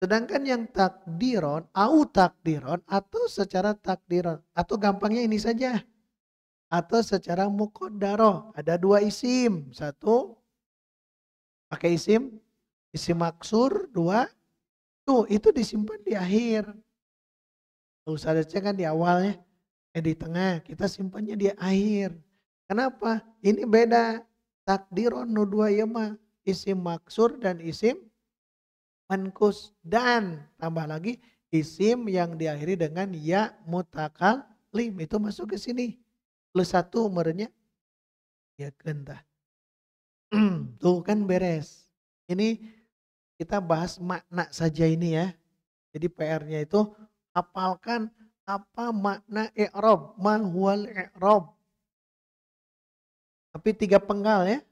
Sedangkan yang takdiron, atau secara takdiron. Atau gampangnya ini saja. Atau secara muqaddaroh. Ada 2 isim. 1 pakai isim maksur. 2 tuh itu disimpan di akhir. Usah ada kan di awalnya. Di tengah. Kita simpannya di akhir. Kenapa? Ini beda. Takdiron nu 2 ya mah. Isim maksur dan isim mankus, dan tambah lagi isim yang diakhiri dengan ya mutakalim itu masuk ke sini. Plus 1 umurnya ya gentah. Tuh kan beres. Ini kita bahas makna saja ini ya. Jadi PR-nya itu hafalkan apa makna i'rab, ma huwal i'rab. Tapi 3 penggal ya.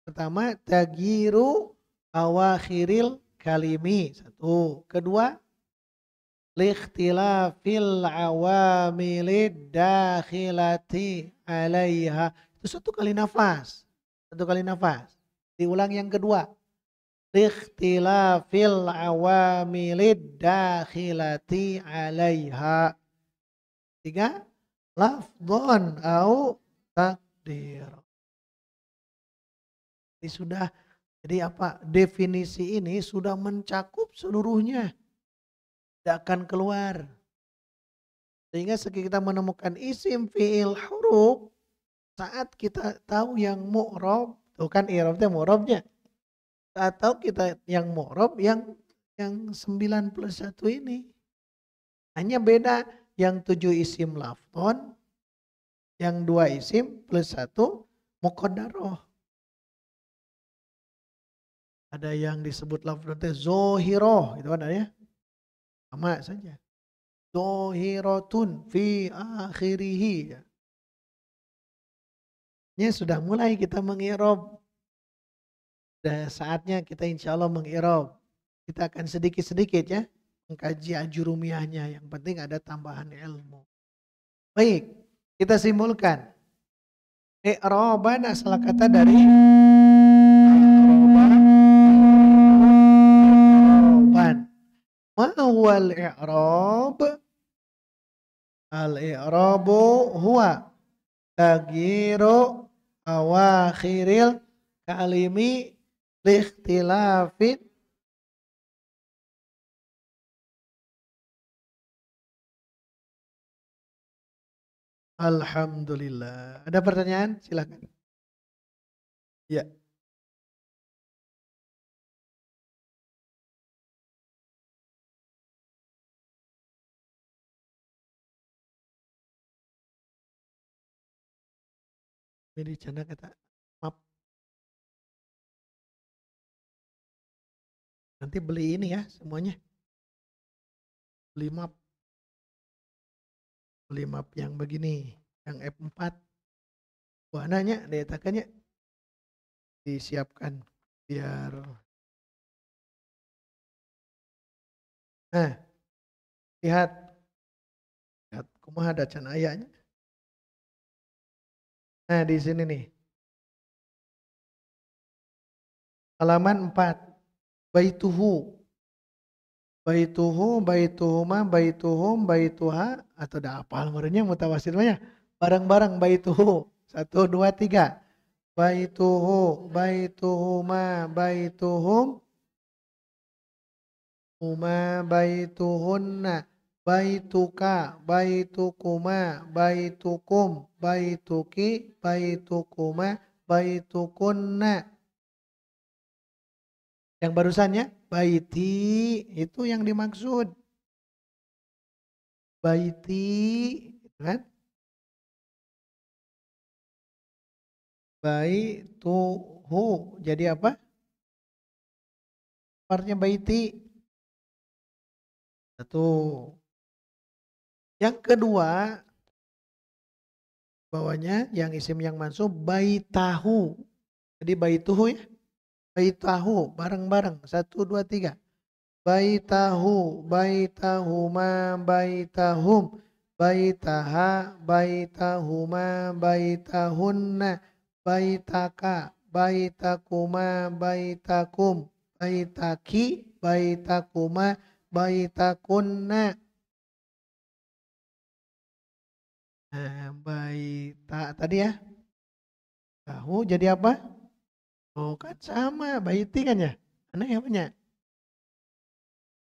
Pertama tagyiru awakhiril kalimi. 1. Kedua likhtilafil awamilid dakhilati alaiha. Itu 1 kali nafas. 1 kali nafas. Diulang yang kedua. Likhtilafil awamilid dakhilati 'alaiha. Tiga, lafdhon au takdir. Ini sudah, jadi apa? Definisi ini sudah mencakup seluruhnya. Tidak akan keluar. Sehingga kita menemukan isim, fi'il, huruf, saat kita tahu yang mu'rob, tuh kan i'rabnya mu'robnya. Saat tahu kita yang mu'rob, yang 9+1 ini. Hanya beda yang 7 isim lafdhon, yang 2 isim plus 1 muqaddaroh. Ada yang disebut lafdhon zohiroh, itu kan ada ya. Sama saja. Zohirotun fi akhirihi. Ini sudah mulai kita mengi'rab. Sudah saatnya kita insya Allah mengi'rab. Kita akan sedikit-sedikit ya mengkaji ajurumiahnya. Yang penting ada tambahan ilmu. Baik, kita simpulkan. I'raban asal kata dari i'raban. Ma huwal i'rab? Al-i'rabu huwa taghyiru awakhiril kalimi likhtilafin alhamdulillah. Ada pertanyaan? Silakan. Ya. Ini canda kata map. Nanti beli ini ya semuanya. Beli map. Beli map yang begini, yang F4. Warnanya dietakannya disiapkan biar. Nah, lihat. Lihat kumaha ada can ayahnya. Nah, di sini nih. Halaman 4. Baituhu. Baituhu, baituhuma, baituhum, baituha. Atau udah apa almarnya mutawasil banyak. Bareng-bareng baituhu. 1, 2, 3. Baituhu, baituhuma, baituhum. Huma, baituhunna. Baituka, baitukuma, baitukum, baituki, baitukuma, baitukunna. Yang barusannya baiti itu yang dimaksud. Baiti, kan? Baituhu. Jadi apa? Partnya baiti. Satu. Yang kedua, bawahnya yang isim yang mansub baitahu. Jadi baituhu ya. Baitahu bareng-bareng. 1, 2, 3. Baitahu, baitahuma, baitahum, baitaha, baitahuma, baitahunna, baitaka, baitakuma, baitakum, baitaki, baitakuma, baitakunna. Nah, baita tadi ya. Tahu jadi apa? Oh kan sama, baiti kan ya. Aneh apanya?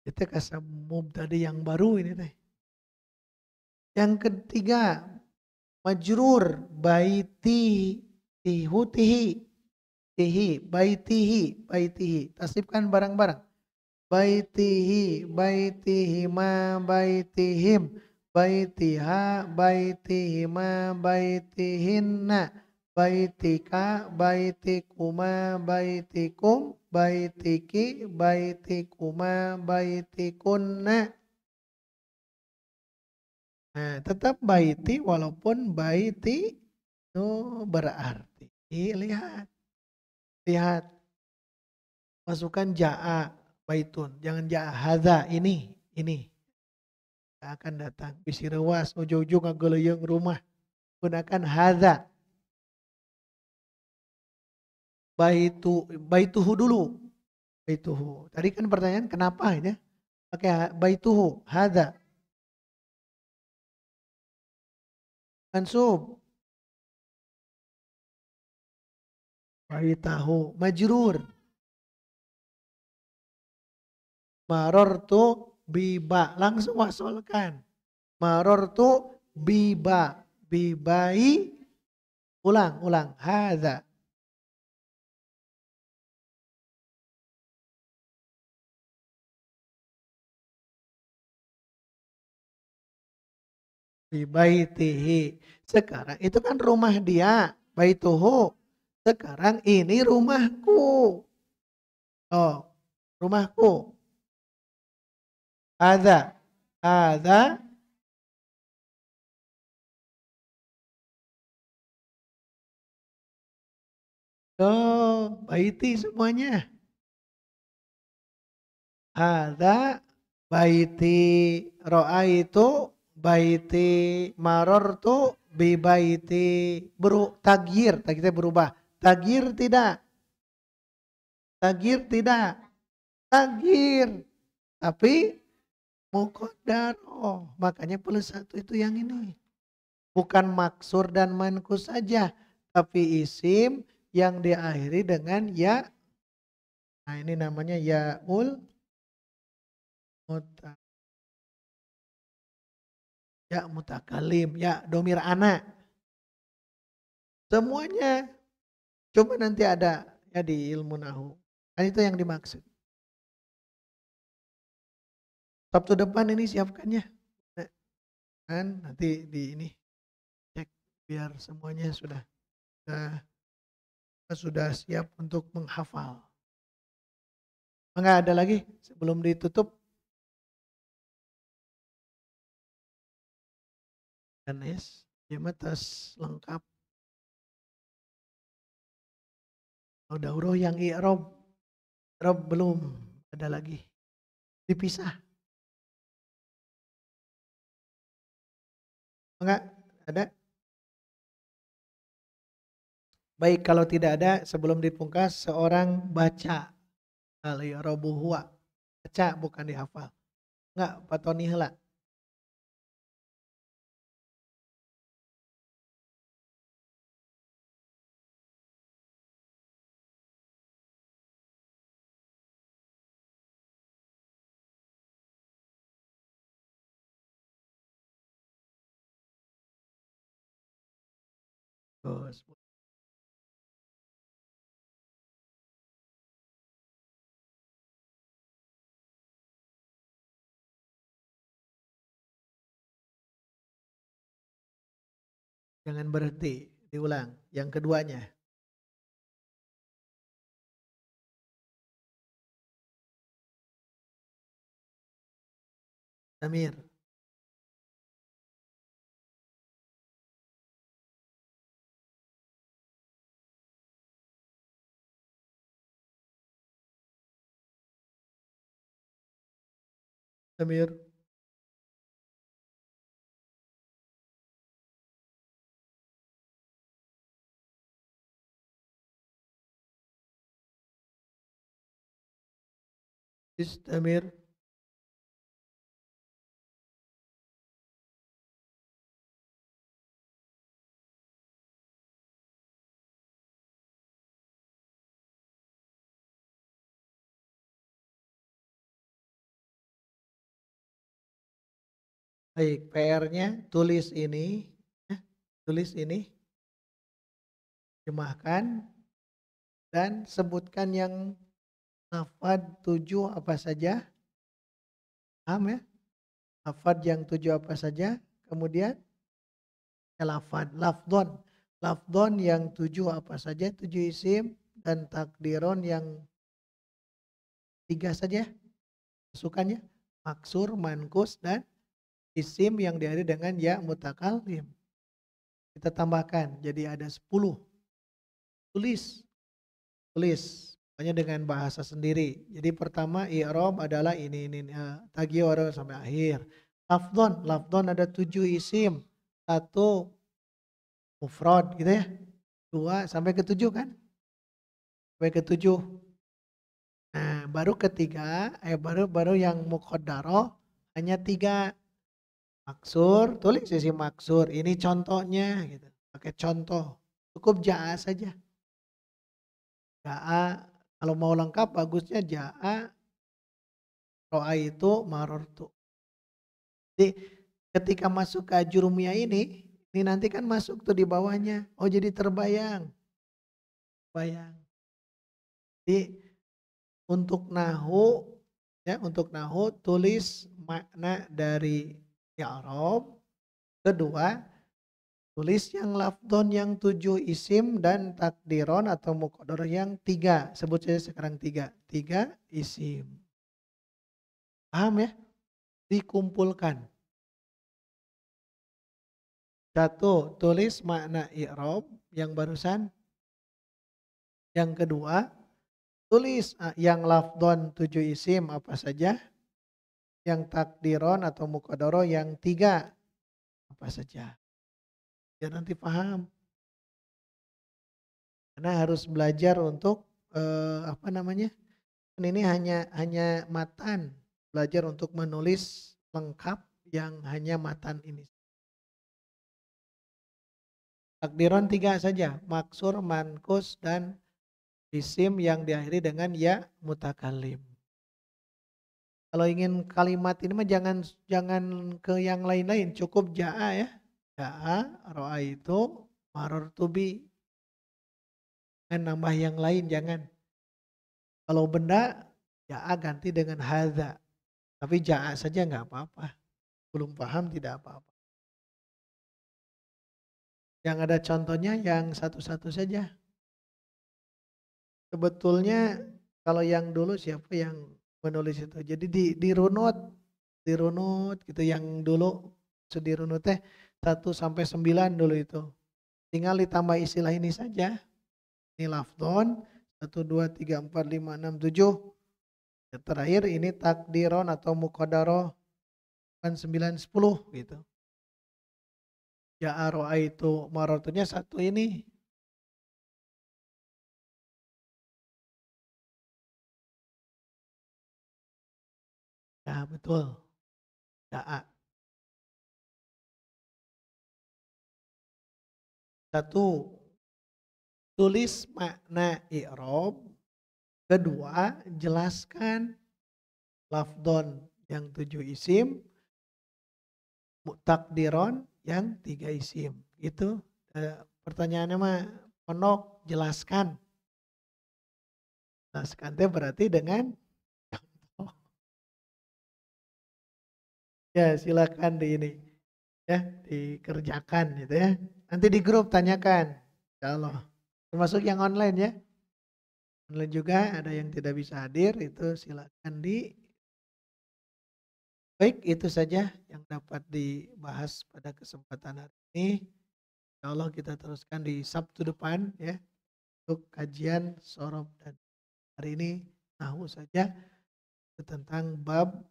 Itu kasih tadi yang baru ini teh. Yang ketiga, majrur baiti tihu tihi tihi baitihi baitihi. Tasibkan barang-barang. Baitihi baitihima baitihim baitiha baitihima baitihinna baitika baitikuma baitikum baitiki baitikuma baitikunna. Nah, tetap baiti walaupun baiti itu berarti. Lihat, lihat. Masukkan ja'a baitun. Jangan ja'a hadza ini. Akan datang. Bisi rewas ujung-ujung ngageleyeung rumah. Gunakan hadza. baituhu dulu. Baituhu. Tadi kan pertanyaan kenapa ya? Pakai baituhu, hadza. Mansub. Baitahu, majrur. Marortu biba. Langsung wasolkan. Marortu biba. Bibai. Ulang. Hadza. Bibaitihi. Sekarang itu kan rumah dia. Baituhu. Sekarang ini rumahku. Oh, rumahku. Ada. Oh, baiti semuanya. Ada baiti, roa itu baiti, maror tuh bi baiti, tagir kita berubah. Tagir tidak. Tagir. Tapi muqaddar. Oh, makanya plus satu itu yang ini. Bukan maksur dan mankus saja, tapi isim yang diakhiri dengan ya. Nah, ini namanya yaul mutakalim, ya domir anak. Semuanya. Coba nanti ada ya di ilmu nahu. Kan itu yang dimaksud. Sabtu depan ini siapkannya. Kan nanti di ini cek biar semuanya sudah siap untuk menghafal. Enggak ada lagi sebelum ditutup. Dan tes lengkap. Udah huruf yang i'rob. I'rob belum ada lagi. Dipisah. Enggak ada. Baik, kalau tidak ada sebelum dipungkas seorang baca al-i'robu huwa. Baca bukan dihafal. Enggak, patoni heula. Terus. Jangan berhenti, diulang. Yang keduanya. Samir. Samir. Istamir. Baik, PR-nya tulis ini, jemahkan dan sebutkan yang lafad 7 apa saja. Paham ya? Lafad yang 7 apa saja. Kemudian lafdon yang 7 apa saja, 7 isim dan takdiron yang 3 saja. Masukannya maksur, mankus dan isim yang diakhiri dengan ya mutakalim. Kita tambahkan jadi ada 10. Tulis. Hanya dengan bahasa sendiri. Jadi pertama i'rob adalah ini tagyir sampai akhir. Lafdon ada 7 isim. 1 mufrad gitu ya. 2 sampai ke 7 kan? sampai ke-7. Nah, baru ketiga, baru yang muqaddarah hanya 3. Maksur, tulis isi maksur. Ini contohnya gitu. Pakai contoh. Cukup jaa saja. Jaa, kalau mau lengkap bagusnya jaa, ro'a itu marortu. Jadi ketika masuk ke jurumiyah ini nanti kan masuk tuh di bawahnya. Oh jadi terbayang. Bayang. Jadi untuk nahu, ya untuk nahu tulis makna dari i'rab. Kedua, tulis yang lafdon yang 7 isim dan takdiron atau muqaddar yang 3. Sebut saja sekarang 3. 3 isim. Paham ya? Dikumpulkan. Satu, tulis makna i'rab yang barusan. Yang kedua, tulis yang lafdon 7 isim apa saja. Yang takdiron atau muqaddar yang 3 apa saja. Ya nanti paham. Karena harus belajar untuk apa namanya? Ini hanya matan, belajar untuk menulis lengkap yang hanya matan ini. Takdiron 3 saja, maksur, mankus, dan isim yang diakhiri dengan ya mutakalim. Kalau ingin kalimat ini mah jangan ke yang lain-lain, cukup jaa ya. Jaa, ro'a itu, maror tubi. Jangan nambah yang lain, jangan. Kalau benda, jaa ganti dengan hadza. Tapi jaa saja nggak apa-apa. Belum paham tidak apa-apa. Yang ada contohnya yang satu-satu saja. Sebetulnya kalau yang dulu siapa yang menulis itu? Jadi dirunut gitu yang dulu dirunut teh 1 sampai 9 dulu itu. Tinggal ditambah istilah ini saja. Ini lafdon 1 2 3 4 5 6 7. Yang terakhir ini takdiron atau muqaddarah 9 10 gitu. Ya ro'a itu marotunya 1 ini. Ya betul. Ya. Satu, tulis makna i'rab. Kedua, jelaskan lafdon yang 7 isim, takdiron yang 3 isim. Itu pertanyaannya mah ponok jelaskan. Jelaskan itu berarti dengan oh, ya silakan di ini ya dikerjakan gitu ya. Nanti di grup tanyakan. Insyaallah. Termasuk yang online ya. Online juga ada yang tidak bisa hadir itu silakan di. Baik, itu saja yang dapat dibahas pada kesempatan hari ini. Insya Allah kita teruskan di Sabtu depan ya untuk kajian sorob dan hari ini nahu saja tentang bab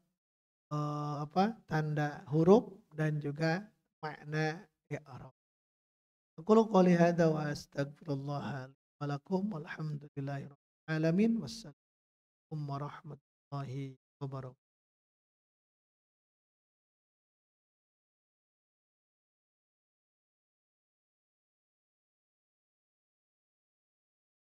tanda huruf dan juga makna i'rab. Aku qouli hadza wa astaghfirullah wa lakum walhamdulillahirabbil alamin wassalamu warahmatullahi wabarakatuh.